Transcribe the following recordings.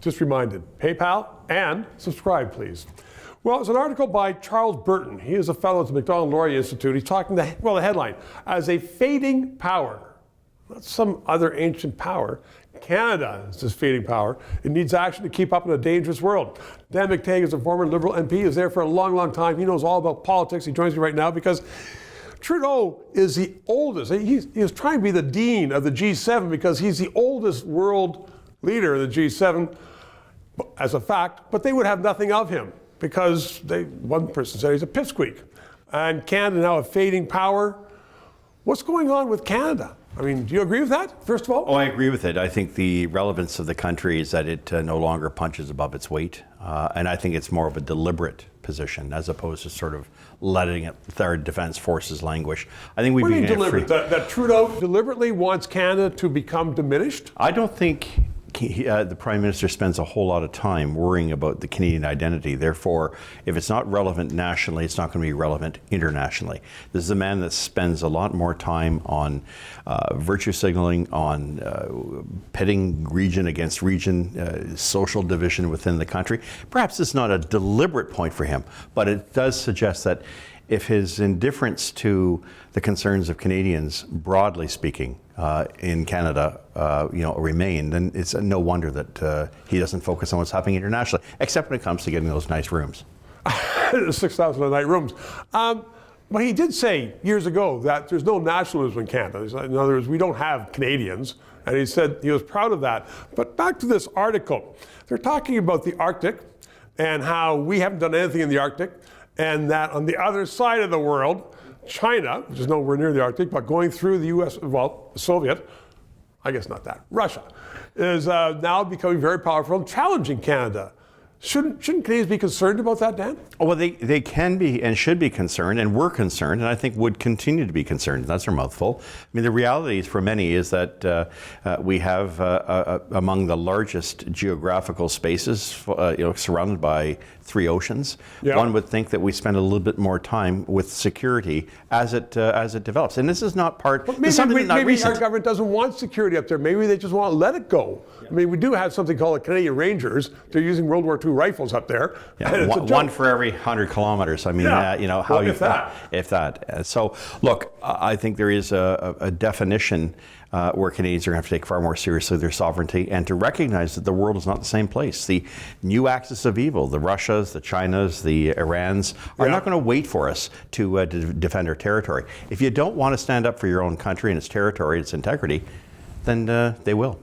Just reminded, PayPal and subscribe, please. Well, it's an article by Charles Burton. He is a fellow at the Macdonald-Laurier Institute. He's talking, the headline, as a fading power, not some other ancient power. Canada is this fading power. It needs action to keep up in a dangerous world. Dan McTeague is a former Liberal MP. He was there for a long, long time. He knows all about politics. He joins me right now because Trudeau is the oldest. He is trying to be the dean of the G7 because he's the oldest world leader of the G7 as a fact, but they would have nothing of him because one person said he's a pipsqueak. And Canada now a fading power. What's going on with Canada? I mean, do you agree with that, first of all? Oh, I agree with it. I think the relevance of the country is that it no longer punches above its weight. And I think it's more of a deliberate position as opposed to sort of letting our defense forces languish. I think What do you mean deliberate? That Trudeau deliberately wants Canada to become diminished? I don't think the Prime Minister spends a whole lot of time worrying about the Canadian identity. Therefore, if it's not relevant nationally, it's not going to be relevant internationally. This is a man that spends a lot more time on virtue signaling, on pitting region against region, social division within the country. Perhaps it's not a deliberate point for him, but it does suggest that if his indifference to the concerns of Canadians, broadly speaking, in Canada, remain, then it's no wonder that he doesn't focus on what's happening internationally, except when it comes to getting those nice rooms. 6,000 a night rooms. But he did say years ago that there's no nationalism in Canada. In other words, we don't have Canadians. And he said he was proud of that. But back to this article. They're talking about the Arctic and how we haven't done anything in the Arctic, and that on the other side of the world, China, which is nowhere near the Arctic, but going through the US, Soviet, I guess not that, Russia, is now becoming very powerful and challenging Canada. Shouldn't Canadians be concerned about that, Dan? Oh, well, they can be and should be concerned, and were concerned, and I think would continue to be concerned. That's our mouthful. I mean, the reality for many is that we have among the largest geographical spaces, surrounded by 3 oceans. Yeah. One would think that we spend a little bit more time with security as it develops, and this is not part. But maybe our government doesn't want security up there. Maybe they just want to let it go. Yeah. I mean, we do have something called the Canadian Rangers. They're using World War II rifles up there. Yeah, one for every 100 kilometers. I mean, if that. So, look, I think there is a definition where Canadians are going to have to take far more seriously their sovereignty and to recognize that the world is not the same place. The new axis of evil, the Russias, the Chinas, the Irans, are not going to wait for us to defend our territory. If you don't want to stand up for your own country and its territory, its integrity, then they will.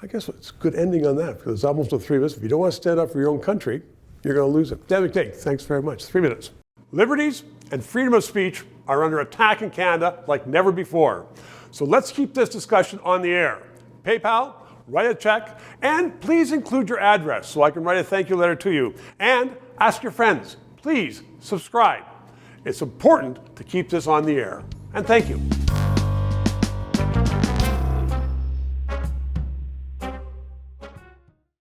I guess it's a good ending on that, because it's almost the 3 of us. If you don't want to stand up for your own country, you're going to lose it. Dan McTeague, thanks very much. 3 minutes. Liberties and freedom of speech are under attack in Canada like never before. So let's keep this discussion on the air. PayPal, write a check, and please include your address so I can write a thank you letter to you. And ask your friends, please subscribe. It's important to keep this on the air. And thank you.